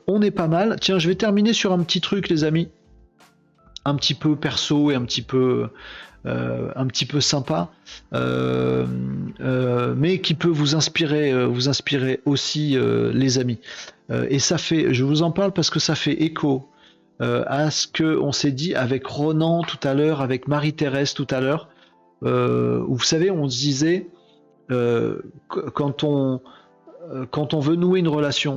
On est pas mal. Tiens, je vais terminer sur un petit truc, les amis, un petit peu perso et un petit peu sympa, mais qui peut vous inspirer aussi, les amis. Et ça fait, je vous en parle parce que ça fait écho à ce que on s'est dit avec Ronan tout à l'heure, avec Marie-Thérèse tout à l'heure, où vous savez, on se disait, quand on veut nouer une relation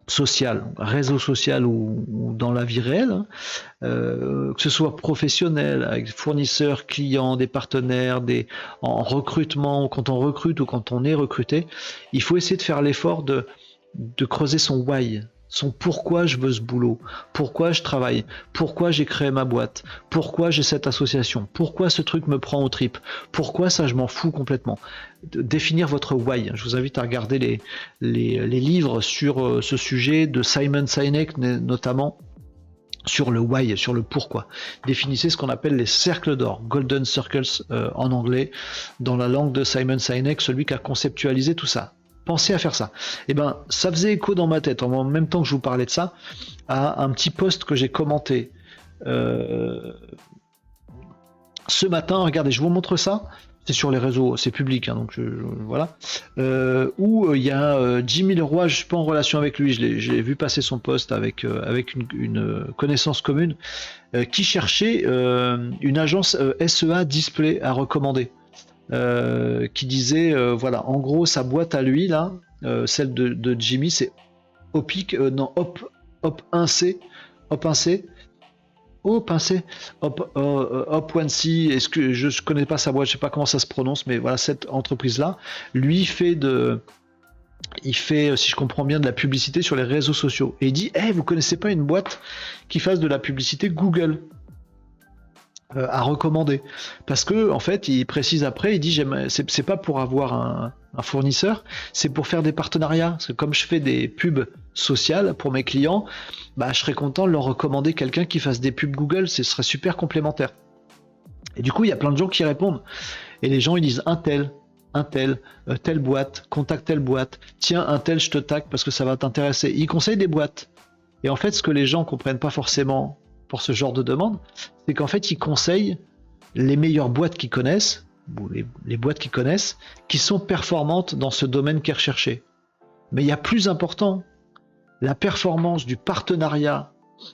sociale, réseau social ou dans la vie réelle, hein, que ce soit professionnel, avec des fournisseurs, clients, des partenaires, en recrutement, quand on recrute ou quand on est recruté, il faut essayer de faire l'effort de creuser son why, son pourquoi je veux ce boulot, pourquoi je travaille, pourquoi j'ai créé ma boîte, pourquoi j'ai cette association, pourquoi ce truc me prend aux tripes, pourquoi ça je m'en fous complètement. Définir votre why. Je vous invite à regarder les livres sur ce sujet de Simon Sinek notamment, sur le why, sur le pourquoi. Définissez ce qu'on appelle les cercles d'or, golden circles en anglais, dans la langue de Simon Sinek, celui qui a conceptualisé tout ça. Pensez à faire ça. Et ben, ça faisait écho dans ma tête, en même temps que je vous parlais de ça, à un petit post que j'ai commenté ce matin. Regardez, je vous montre ça. C'est sur les réseaux, c'est public, hein, donc voilà. Où il y a Jimmy Leroy, je suis pas en relation avec lui, j'ai vu passer son post avec une connaissance commune qui cherchait une agence SEA display à recommander. Qui disait, voilà, en gros, sa boîte à lui, là, celle de Jimmy, c'est Opic, non, Hop 1C, Hop 1C, Hop 1C, Hop 1C, est-ce que je connais pas sa boîte, je sais pas comment ça se prononce, mais voilà, cette entreprise-là, lui, il fait, si je comprends bien, de la publicité sur les réseaux sociaux. Et il dit, hey, vous connaissez pas une boîte qui fasse de la publicité Google à recommander, parce que en fait il précise après, il dit c'est pas pour avoir un fournisseur, c'est pour faire des partenariats, parce que comme je fais des pubs sociales pour mes clients, bah je serais content de leur recommander quelqu'un qui fasse des pubs Google, ce serait super complémentaire. Et du coup il y a plein de gens qui répondent, et les gens ils disent telle boîte, contacte telle boîte, tiens un tel je te tag parce que ça va t'intéresser, ils conseillent des boîtes. Et en fait ce que les gens comprennent pas forcément pour ce genre de demande, c'est qu'en fait, ils conseillent les meilleures boîtes qu'ils connaissent, ou les boîtes qu'ils connaissent, qui sont performantes dans ce domaine qui est recherché. Mais il y a plus important, la performance du partenariat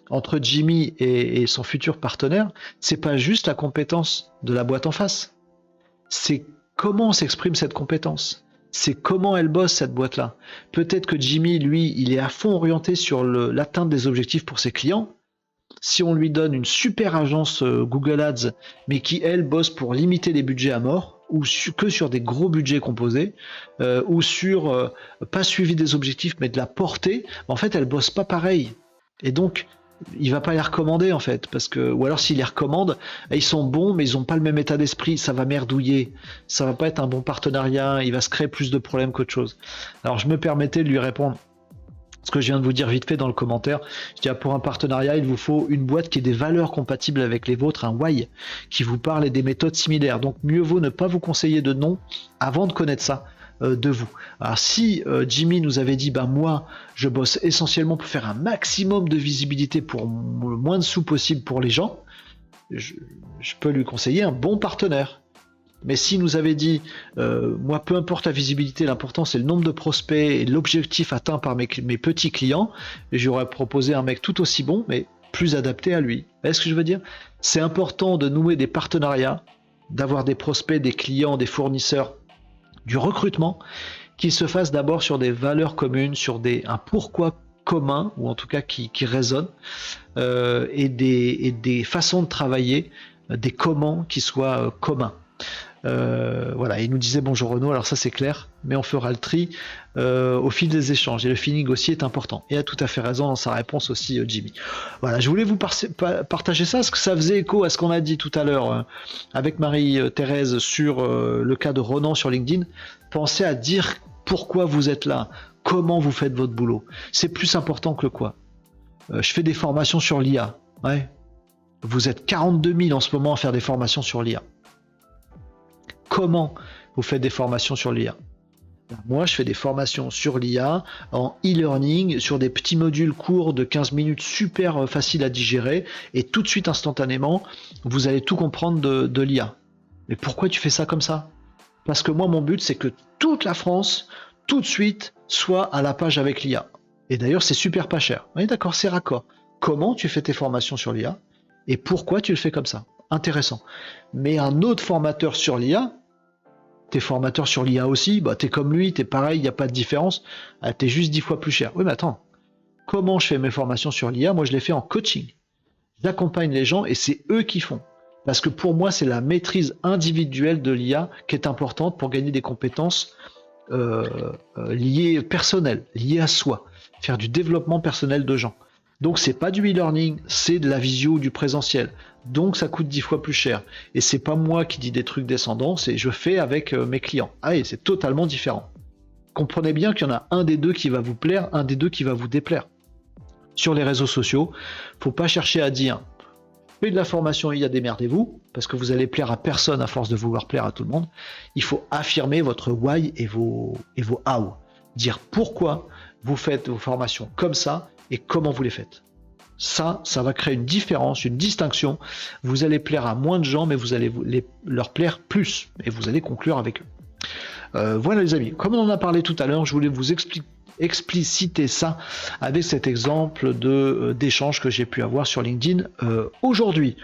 entre Jimmy et son futur partenaire, c'est pas juste la compétence de la boîte en face, c'est comment s'exprime cette compétence. C'est comment elle bosse cette boîte-là. Peut-être que Jimmy, lui, il est à fond orienté sur l'atteinte des objectifs pour ses clients. Si on lui donne une super agence Google Ads, mais qui, elle, bosse pour limiter les budgets à mort, ou que sur des gros budgets composés, ou sur pas suivi des objectifs, mais de la portée, en fait, elle bosse pas pareil. Et donc, il va pas les recommander, en fait, parce que, ou alors s'il les recommande, ils sont bons, mais ils ont pas le même état d'esprit, ça va merdouiller, ça va pas être un bon partenariat, il va se créer plus de problèmes qu'autre chose. Alors, je me permettais de lui répondre ce que je viens de vous dire vite fait dans le commentaire. Je dis, pour un partenariat, il vous faut une boîte qui ait des valeurs compatibles avec les vôtres, un why qui vous parle et des méthodes similaires. Donc mieux vaut ne pas vous conseiller de nom avant de connaître ça de vous. Alors si Jimmy nous avait dit, moi je bosse essentiellement pour faire un maximum de visibilité pour le moins de sous possible pour les gens, je peux lui conseiller un bon partenaire. Mais s'il nous avait dit, moi peu importe la visibilité, l'important c'est le nombre de prospects et l'objectif atteint par mes petits clients, j'aurais proposé un mec tout aussi bon, mais plus adapté à lui. Vous voyez ce que je veux dire? C'est important de nouer des partenariats, d'avoir des prospects, des clients, des fournisseurs, du recrutement, qui se fassent d'abord sur des valeurs communes, sur un pourquoi commun, ou en tout cas qui résonne, et des façons de travailler, des comment qui soient communs. Voilà, il nous disait bonjour Renaud, alors ça c'est clair, mais on fera le tri au fil des échanges, et le feeling aussi est important, et a tout à fait raison dans sa réponse aussi Jimmy. Voilà, je voulais vous partager ça, parce que ça faisait écho à ce qu'on a dit tout à l'heure avec Marie-Thérèse sur le cas de Ronan sur LinkedIn. Pensez à dire pourquoi vous êtes là, comment vous faites votre boulot, c'est plus important que le quoi. Je fais des formations sur l'IA, ouais. Vous êtes 42 000 en ce moment à faire des formations sur l'IA. Comment vous faites des formations sur l'IA? Moi, je fais des formations sur l'IA en e-learning, sur des petits modules courts de 15 minutes super faciles à digérer, et tout de suite, instantanément, vous allez tout comprendre de l'IA. Mais pourquoi tu fais ça comme ça? Parce que moi, mon but, c'est que toute la France, tout de suite, soit à la page avec l'IA. Et d'ailleurs, c'est super pas cher. Oui, d'accord, c'est raccord. Comment tu fais tes formations sur l'IA et pourquoi tu le fais comme ça? Intéressant. Mais un autre formateur sur l'IA, t'es formateur sur l'IA aussi, bah t'es comme lui, t'es pareil, il n'y a pas de différence. Ah, t'es juste 10 fois plus cher. Oui, mais attends, comment je fais mes formations sur l'IA? Moi, je les fais en coaching. J'accompagne les gens et c'est eux qui font. Parce que pour moi, c'est la maîtrise individuelle de l'IA qui est importante pour gagner des compétences liées personnelles, liées à soi, faire du développement personnel de gens. Donc c'est pas du e-learning, c'est de la visio ou du présentiel. Donc ça coûte 10 fois plus cher. Et c'est pas moi qui dis des trucs descendants, c'est je fais avec mes clients. Ah, et c'est totalement différent. Comprenez bien qu'il y en a un des deux qui va vous plaire, un des deux qui va vous déplaire. Sur les réseaux sociaux, faut pas chercher à dire faites de la formation IA, démerdez-vous, parce que vous allez plaire à personne à force de vouloir plaire à tout le monde. Il faut affirmer votre why et vos how. Dire pourquoi vous faites vos formations comme ça et comment vous les faites. Ça va créer une différence, une distinction. Vous allez plaire à moins de gens, mais vous allez leur plaire plus et vous allez conclure avec eux. Voilà les amis, comme on en a parlé tout à l'heure, je voulais vous expliciter ça avec cet exemple d'échange que j'ai pu avoir sur LinkedIn aujourd'hui.